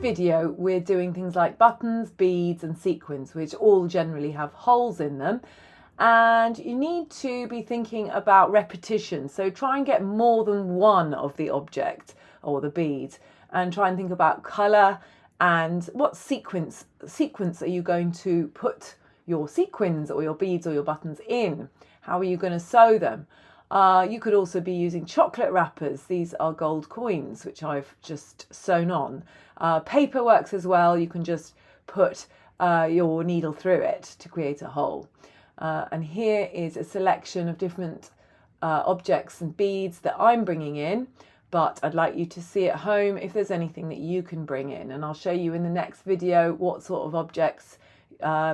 video we're doing things like buttons, beads and sequins, which all generally have holes in them. And you need to be thinking about repetition. So try and get more than one of the object or the bead, and try and think about colour and what sequence are you going to put your sequins or your beads or your buttons in. How are you going to sew them? You could also be using chocolate wrappers. These are gold coins, which I've just sewn on. Paper works as well. You can just put your needle through it to create a hole. And here is a selection of different objects and beads that I'm bringing in, but I'd like you to see at home if there's anything that you can bring in, and I'll show you in the next video what sort of objects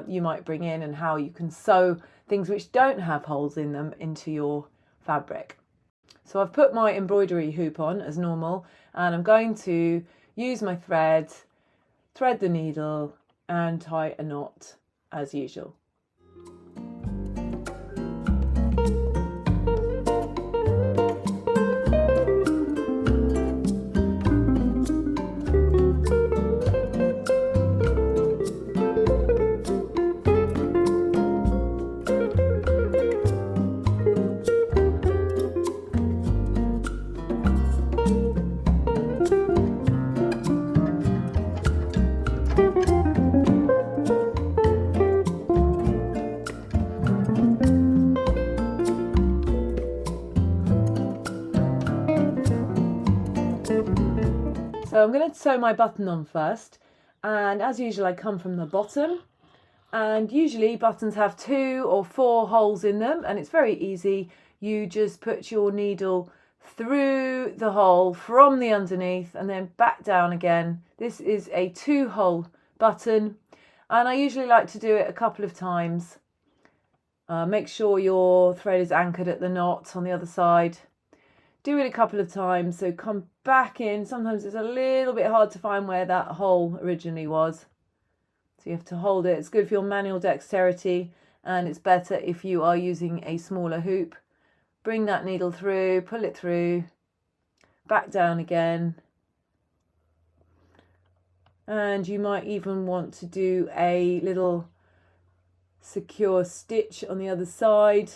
you might bring in and how you can sew things which don't have holes in them into your fabric. So I've put my embroidery hoop on as normal, and I'm going to use my thread the needle and tie a knot as usual. So I'm going to sew my button on first, and as usual I come from the bottom, and usually buttons have 2 or 4 holes in them, and it's very easy. You just put your needle through the hole from the underneath and then back down again. This is a 2-hole button, and I usually like to do it a couple of times. Make sure your thread is anchored at the knot on the other side. Do it a couple of times, so come back in. Sometimes it's a little bit hard to find where that hole originally was, so you have to hold it. It's good for your manual dexterity, and it's better if you are using a smaller hoop. Bring that needle through, pull it through, back down again, and you might even want to do a little secure stitch on the other side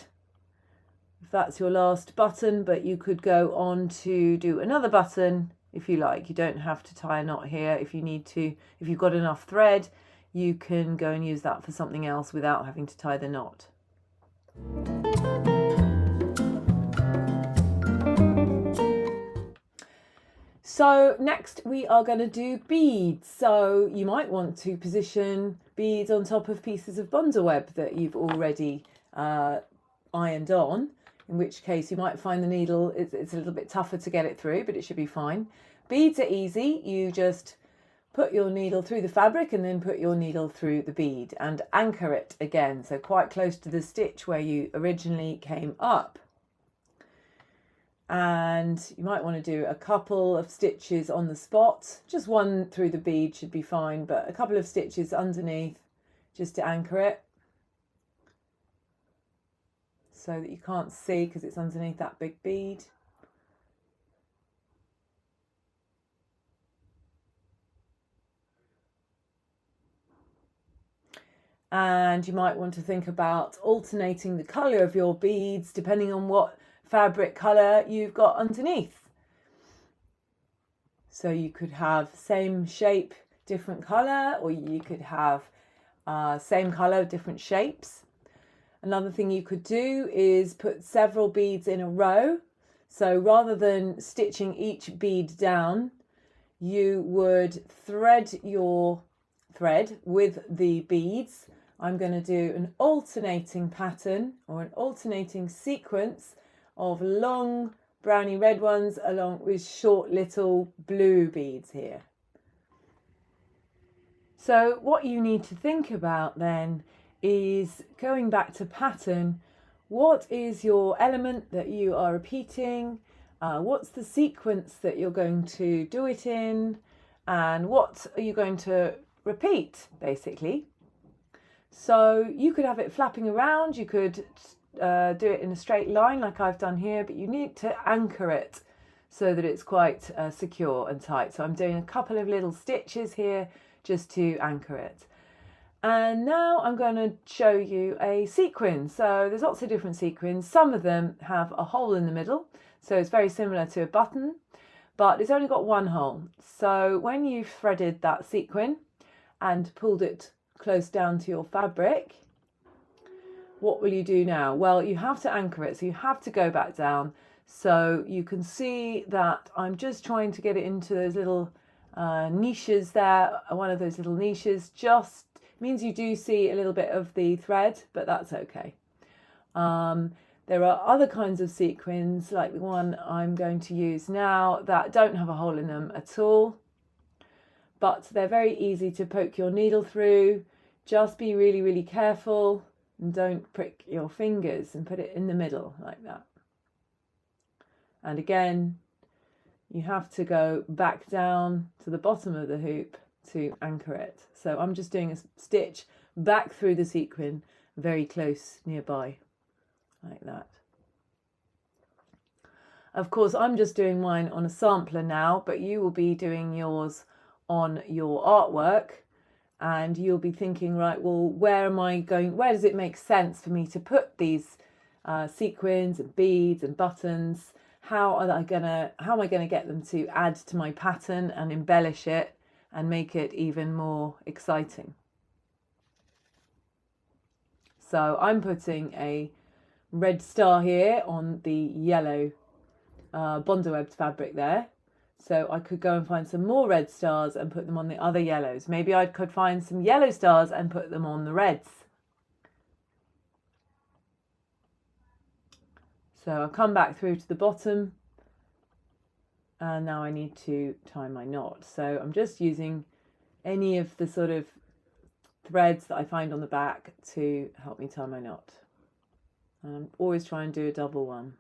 if that's your last button, but you could go on to do another button if you like. You don't have to tie a knot here. If you need to, if you've got enough thread, you can go and use that for something else without having to tie the knot. So next we are going to do beads. So you might want to position beads on top of pieces of bondaweb that you've already ironed on, in which case you might find the needle, it's a little bit tougher to get it through, but it should be fine. Beads are easy. You just put your needle through the fabric and then put your needle through the bead and anchor it again, so quite close to the stitch where you originally came up. And you might want to do a couple of stitches on the spot. Just one through the bead should be fine, but a couple of stitches underneath just to anchor it, so that you can't see because it's underneath that big bead. And you might want to think about alternating the colour of your beads depending on what fabric colour you've got underneath. So you could have same shape, different colour, or you could have same colour, different shapes. Another thing you could do is put several beads in a row. So rather than stitching each bead down, you would thread your thread with the beads. I'm going to do an alternating pattern or an alternating sequence of long browny red ones along with short little blue beads here. So what you need to think about then is, going back to pattern, what is your element that you are repeating? What's the sequence that you're going to do it in? And what are you going to repeat, basically? So you could have it flapping around, you could do it in a straight line like I've done here, but you need to anchor it. so that it's quite secure and tight. So I'm doing a couple of little stitches here just to anchor it. And now I'm going to show you a sequin. So there's lots of different sequins. Some of them have a hole in the middle, so it's very similar to a button, but it's only got one hole. So when you've threaded that sequin and pulled it close down to your fabric, what will you do now? Well, you have to anchor it, so you have to go back down. So you can see that I'm just trying to get it into those little niches there. One of those little niches just means you do see a little bit of the thread, but that's okay. There are other kinds of sequins, like the one I'm going to use now, that don't have a hole in them at all, but they're very easy to poke your needle through. Just be really, really careful and don't prick your fingers, and put it in the middle like that. And again, you have to go back down to the bottom of the hoop to anchor it. So I'm just doing a stitch back through the sequin very close nearby, like that. Of course, I'm just doing mine on a sampler now, but you will be doing yours on your artwork, and you'll be thinking, right, well, where does it make sense for me to put these sequins and beads and buttons? How am I gonna get them to add to my pattern and embellish it and make it even more exciting? So I'm putting a red star here on the yellow Bondo webbed fabric there. So I could go and find some more red stars and put them on the other yellows. Maybe I could find some yellow stars and put them on the reds. So I'll come back through to the bottom, and now I need to tie my knot. So I'm just using any of the sort of threads that I find on the back to help me tie my knot. And I'm always trying to do a double one.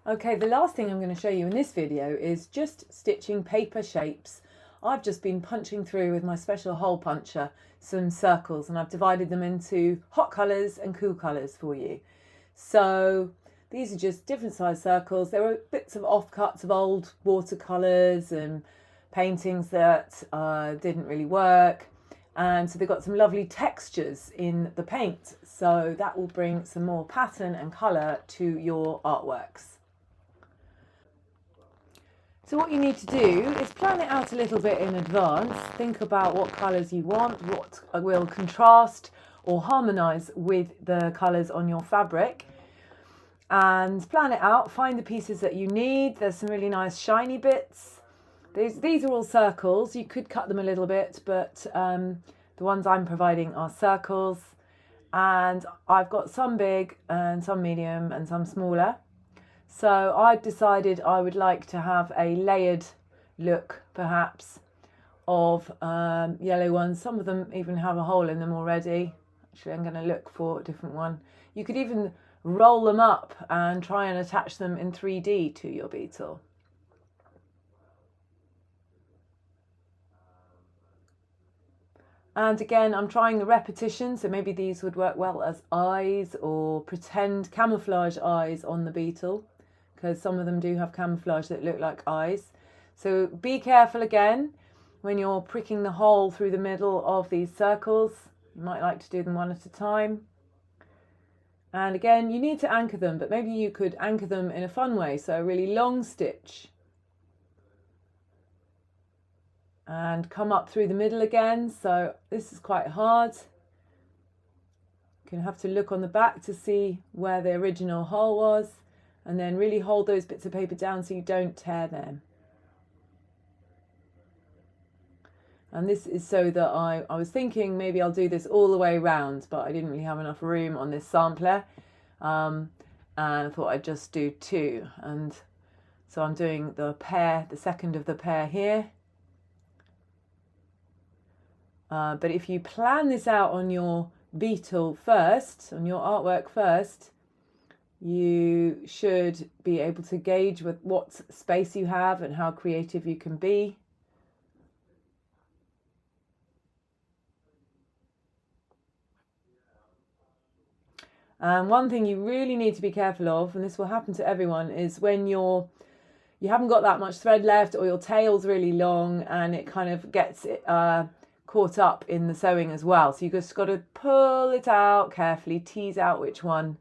Okay, the last thing I'm going to show you in this video is just stitching paper shapes. I've just been punching through with my special hole puncher some circles, and I've divided them into hot colours and cool colours for you. So these are just different size circles. There are bits of offcuts of old watercolours and paintings that didn't really work, and so they've got some lovely textures in the paint, so that will bring some more pattern and colour to your artworks. So what you need to do is plan it out a little bit in advance. Think about what colours you want, what will contrast or harmonise with the colours on your fabric, and plan it out. Find the pieces that you need. There's some really nice shiny bits. These are all circles. You could cut them a little bit, but the ones I'm providing are circles, and I've got some big and some medium and some smaller. So I've decided I would like to have a layered look, perhaps, of yellow ones. Some of them even have a hole in them already. Actually, I'm going to look for a different one. You could even roll them up and try and attach them in 3D to your beetle. And again, I'm trying the repetition, so maybe these would work well as eyes or pretend camouflage eyes on the beetle, because some of them do have camouflage that look like eyes. So be careful again when you're pricking the hole through the middle of these circles. You might like to do them one at a time. And again, you need to anchor them, but maybe you could anchor them in a fun way, so a really long stitch. And come up through the middle again. So this is quite hard. You can have to look on the back to see where the original hole was, and then really hold those bits of paper down so you don't tear them. And this is so that I was thinking maybe I'll do this all the way around, but I didn't really have enough room on this sampler, and I thought I'd just do two. And so I'm doing the pair, the second of the pair here. But if you plan this out on your beetle first, on your artwork first, you should be able to gauge with what space you have and how creative you can be. And one thing you really need to be careful of, and this will happen to everyone, is when you haven't got that much thread left, or your tail's really long and it kind of gets caught up in the sewing as well. So you just got to pull it out carefully, tease out which one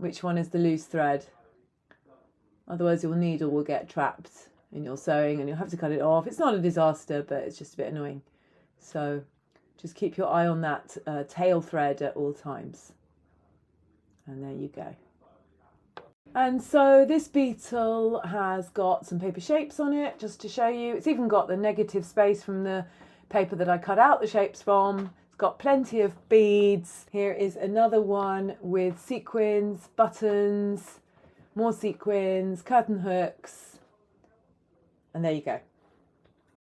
is the loose thread. Otherwise your needle will get trapped in your sewing and you'll have to cut it off. It's not a disaster, but it's just a bit annoying. So just keep your eye on that tail thread at all times. And there you go. And so this beetle has got some paper shapes on it, just to show you. It's even got the negative space from the paper that I cut out the shapes from. It's got plenty of beads. Here is another one with sequins, buttons, more sequins, curtain hooks, and there you go.